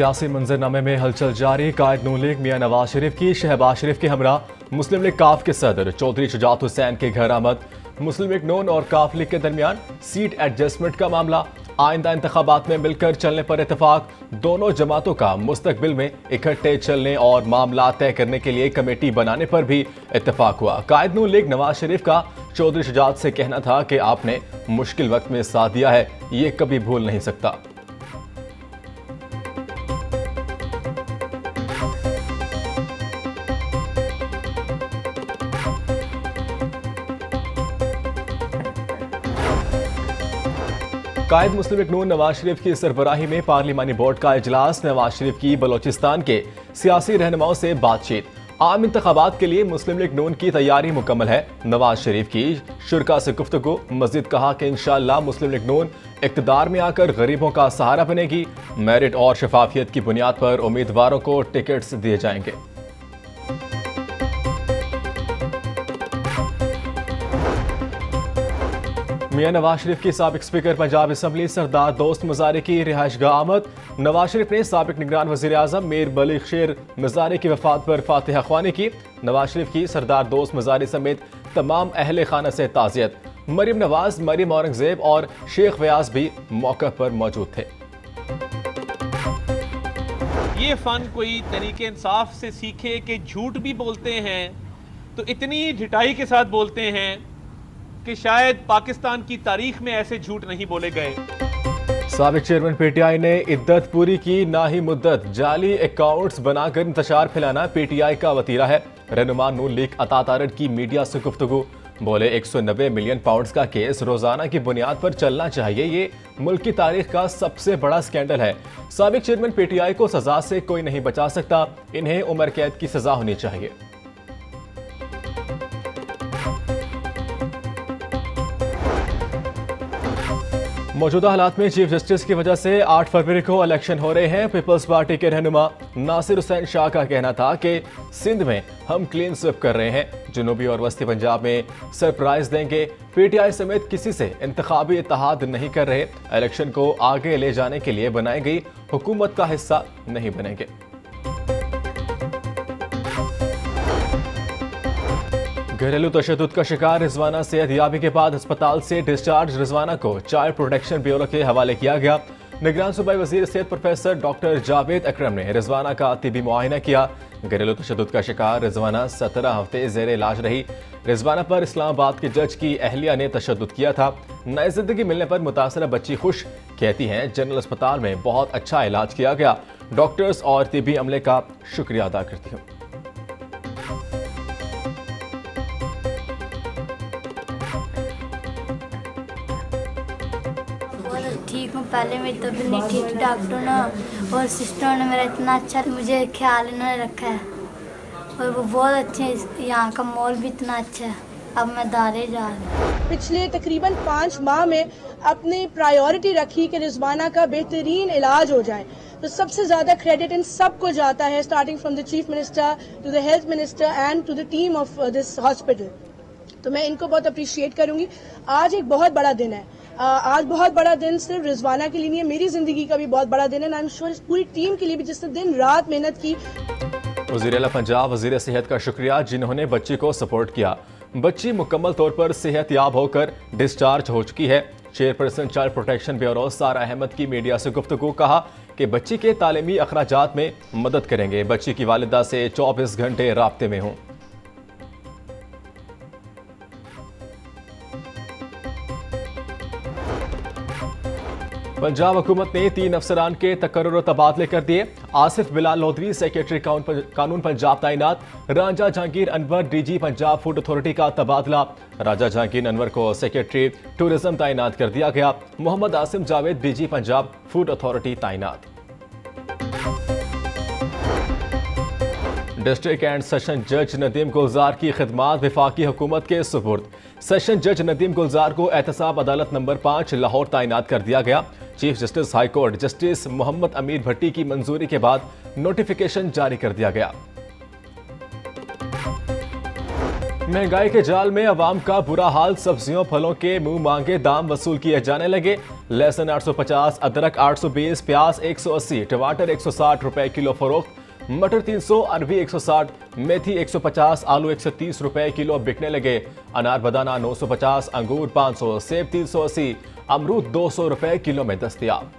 सियासी मंजरनामे में हलचल जारी। कायद नून लीग मियां नवाज शरीफ की शहबाज शरीफ के हमरा मुस्लिम लीग काफ के सदर चौधरी शुजात हुसैन के घर आमद। मुस्लिम लीग नून और काफ लीग के दरमियान सीट एडजस्टमेंट का मामला। आइंदा इंतखाबात में मिलकर चलने पर इतफाक। दोनों जमातों का मुस्तकबिल में इकट्ठे चलने और मामला तय करने के लिए कमेटी बनाने पर भी इतफाक हुआ। कायद नून लीग नवाज शरीफ का चौधरी शुजात से कहना था कि आपने मुश्किल वक्त में साथ दिया है, ये कभी भूल नहीं सकता। कायद मुस्लिम लीग नून नवाज शरीफ की सरबराही में पार्लिमानी बोर्ड का इजलास। नवाज शरीफ की बलोचिस्तान के सियासी रहनुमाओं से बातचीत। आम इंतखाबात के लिए मुस्लिम लीग नून की तैयारी मुकम्मल है। नवाज शरीफ की शुरका से गुफ्तगू। मजीद कहा कि इंशाअल्लाह मुस्लिम लीग नून इक़्तिदार में आकर गरीबों का सहारा बनेगी। मेरिट और शफाफियत की बुनियाद पर उम्मीदवारों को टिकट्स दिए जाएंगे। मियां नवाज शरीफ की साबिक स्पीकर पंजाब असम्बली सरदार दोस्त मजारी की रिहाइशगाह आमद। नवाज शरीफ ने साबिक निगरान वज़ीर आज़म मीर मलिक शेर मजारी की वफात पर फातिहा ख्वानी की। नवाज शरीफ की सरदार दोस्त मजारी समेत तमाम अहले खाना से ताज़ियत। मरीम नवाज, मरीम औरंगजेब और शेख व्यास भी मौके पर मौजूद थे। ये फन कोई तरीके इंसाफ से सीखे कि झूठ भी बोलते हैं तो इतनी ढिठाई के साथ बोलते हैं कि शायद पाकिस्तान की तारीख में ऐसे झूठ नहीं बोले गए। साबिक चेयरमैन पीटीआई ने इद्दत पूरी की, ना ही मुद्दत। जाली अकाउंट्स बनाकर इंतशार फैलाना पीटीआई का वतीरा है। रहनुमा नून लीग अता तारड़ की मीडिया से गुफ्तगू। बोले 190 मिलियन पाउंड्स का केस रोजाना की बुनियाद पर चलना चाहिए, ये मुल्क की तारीख का सबसे बड़ा स्कैंडल है। साबिक चेयरमैन पीटीआई को सजा से कोई नहीं बचा सकता, इन्हें उम्र कैद की सजा होनी चाहिए। मौजूदा हालात में चीफ जस्टिस की वजह से 8 फरवरी को इलेक्शन हो रहे हैं। पीपल्स पार्टी के रहनुमा नासिर हुसैन शाह का कहना था कि सिंध में हम क्लीन स्वीप कर रहे हैं, जनूबी और वस्ती पंजाब में सरप्राइज देंगे। पीटीआई समेत किसी से इंतखाबी इत्तेहाद नहीं कर रहे, इलेक्शन को आगे ले जाने के लिए बनाई गई हुकूमत का हिस्सा नहीं बनेंगे। घरेलू तशद्दुद का शिकार रिजवाना सेहतयाबी के बाद अस्पताल से डिस्चार्ज। रिजवाना को चाइल्ड प्रोटेक्शन ब्यूरो के हवाले किया गया। निगरान सूबाई वजीर सेहत प्रोफेसर डॉक्टर जावेद अकरम ने रिजवाना का तिबी मुआयना किया। घरेलू तशद्दुद का शिकार रिजवाना 17 हफ्ते जेर इलाज रही। रिजवाना पर इस्लामाबाद के जज की अहलिया ने तशद्दुद किया था। नई जिंदगी मिलने पर मुतासरा बच्ची खुश, कहती हैं जनरल अस्पताल में बहुत अच्छा इलाज किया गया, डॉक्टर्स और तिबी अमले का शुक्रिया अदा करती हूँ। ठीक हूँ, पहले मेरी तबीयत नहीं ठीक थी। डॉक्टर ने और सिस्टर ने मेरा इतना अच्छा मुझे ख्याल इन्होंने रखा है और वो बहुत अच्छे हैं। यहाँ का मॉल भी इतना अच्छा है। अब मैं दारे जा रही हूँ। पिछले तकरीबन 5 माह में अपनी प्रायोरिटी रखी कि रिजवाना का बेहतरीन इलाज हो जाए, तो सबसे ज़्यादा क्रेडिट इन सबको जाता है, starting from the chief minister to the health minister and to the team of this hospital. तो मैं इनको बहुत अप्रिशिएट करूँगी। आज एक बहुत बड़ा दिन है। आज बहुत बड़ा दिन सिर्फ रिजवाना के लिए नहीं है, मेरी जिंदगी का भी बहुत बड़ा दिन है। आई एम श्योर इस पूरी टीम के लिए भी जिसने दिन रात मेहनत की। वज़ीर आला पंजाब वज़ीर सेहत का शुक्रिया जिन्होंने बच्ची को सपोर्ट किया। बच्ची मुकम्मल तौर पर सेहत याब होकर डिस्चार्ज हो चुकी है। चेयरपर्सन चाइल्ड प्रोटेक्शन ब्यूरो सारा अहमद की मीडिया से गुफ्तगू। कहा कि बच्ची के तालीमी अखराजात में मदद करेंगे। बच्ची की वालिदा से 24 घंटे राब्ते में हूँ। पंजाब हुकूमत ने 3 अफसरान के तकर्रुर और तबादले कर दिए। आसिफ बिलाल लोधवी सेक्रेटरी कानून पंजाब तैनात। Raja Jahangir Anwar DG Punjab food authority का तबादला। राजा जहांगीर अनवर को सेक्रेटरी टूरिज्म तैनात कर दिया गया। Mohammad Asim Javed DG Punjab food authority तैनात। डिस्ट्रिक्ट एंड सेशन जज नदीम गुलजार की खिदमात वफाकी हुकूमत के सुपुर्द। सेशन जज नदीम गुलजार को एहतसाब अदालत नंबर 5 लाहौर तैनात कर दिया गया। Chief justice high court justice Mohammad Amir Bhatti की मंजूरी के बाद नोटिफिकेशन जारी कर दिया गया। महंगाई के जाल में अवाम का बुरा हाल, सब्जियों फलों के मुंह मांगे दाम वसूल किए जाने लगे। लहसुन 850, अदरक 820, प्याज 180, टमाटर 160 रुपए किलो फरोख्त, मटर 300, अरबी 160, मेथी 150, आलू 130 रुपए किलो बिकने लगे। अनार बदाना 950, अंगूर 500, सेब 380, अमरूद 200 रुपए किलो में दस्तयाब।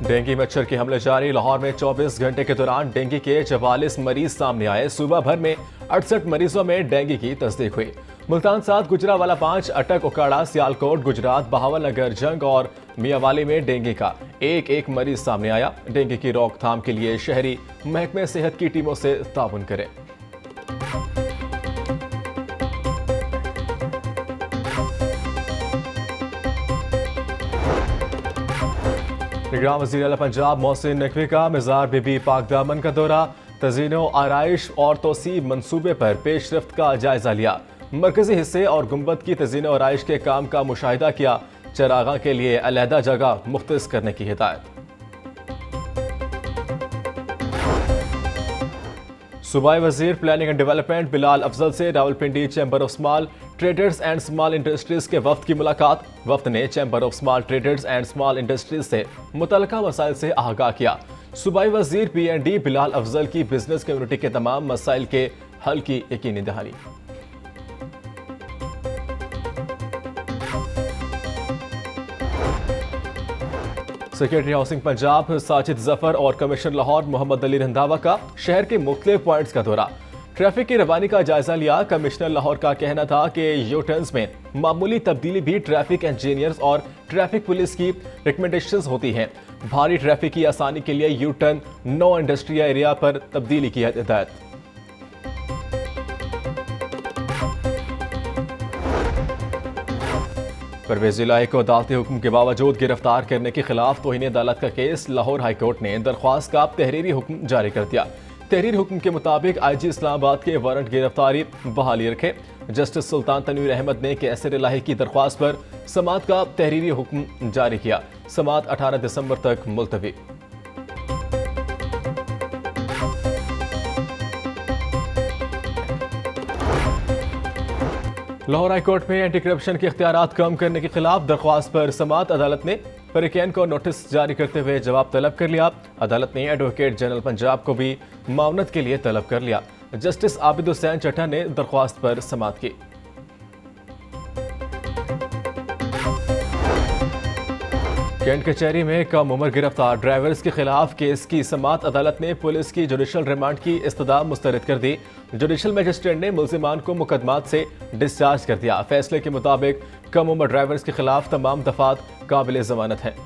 डेंगू मच्छर के हमले जारी, लाहौर में 24 घंटे के दौरान डेंगू के 44 मरीज सामने आए। सूबा भर में 68 मरीजों में डेंगू की तस्दीक हुई। मुल्तान 7, गुजरावाला 5, अटक, उकाड़ा, सियालकोट, गुजरात, बहावलनगर, जंग और मियावाली में डेंगू का एक मरीज सामने आया। डेंगू की रोकथाम के लिए शहरी महकमे सेहत की टीमों से ताउन करें। निगरान वज़ीर आला पंजाब मोहसिन नकवी का मज़ार बीबी पाक दामन का दौरा, तज़ीनो आराइश और तोसीब मंसूबे पर पेशरफ्त का जायजा लिया। मरकजी हिस्से और गुंबद की तज़ीनो आराइश के काम का मुशाहिदा किया। चरागा के लिए अलहदा जगह मुख्तस करने की हिदायत। सूबाई वज़ीर planning and development Bilal Afzal से Rawalpindi chamber of small traders and small industries के वफ्द की मुलाकात। वफ्द ने chamber of small traders and small industries से मुतल्लिका मसाइल से आगाह किया। सूबाई वज़ीर PND बिलाल अफजल की बिजनेस कम्युनिटी के तमाम मसाइल के हल की यकीनी दहानी। सेक्रेटरी हाउसिंग पंजाब साजिद जफर और कमिश्नर लाहौर मोहम्मद अली रंधावा का शहर के मुख्तलिफ पॉइंट्स का दौरा, ट्रैफिक की रवानी का जायजा लिया। कमिश्नर लाहौर का कहना था कि यू टर्न्स में मामूली तब्दीली भी ट्रैफिक इंजीनियर्स और ट्रैफिक पुलिस की रिकमेंडेशंस होती हैं। भारी ट्रैफिक की आसानी के लिए U turn no industrial area पर तब्दीली की हिदायत। परवेज इलाही को अदालती हुक्म के बावजूद गिरफ्तार करने के खिलाफ तौहीन अदालत का केस, लाहौर हाई कोर्ट ने दरख्वास्त का तहरीरी हुक्म जारी कर दिया। तहरीर हुक्म के मुताबिक IG इस्लामाबाद के वारंट गिरफ्तारी बहाली रखे। जस्टिस सुल्तान तनवीर अहमद ने कैसर इलाही की दरख्वास्त पर समाअत का तहरीरी हुक्म जारी किया। समाअत 18 दिसंबर तक मुलतवी। लाहौर हाई कोर्ट में एंटी करप्शन के इख्तियारात कम करने के खिलाफ दरख्वास्त पर समाअत अदालत ने फरीकैन को नोटिस जारी करते हुए जवाब तलब कर लिया। अदालत ने एडवोकेट जनरल पंजाब को भी मामनत के लिए तलब कर लिया। जस्टिस आबिद हुसैन चट्टा ने दरख्वास्त पर समाअत की। कैंट कचहरी में कम उम्र गिरफ्तार ड्राइवर्स के खिलाफ केस की समाअत अदालत ने पुलिस की जुडिशल रिमांड की इस्तदा मुस्तरद कर दी। जुडिशल मजिस्ट्रेट ने मुल्जिमान को मुकदमात से डिस्चार्ज कर दिया। फैसले के मुताबिक कम उम्र ड्राइवर्स के खिलाफ तमाम दफात काबिल जमानत हैं।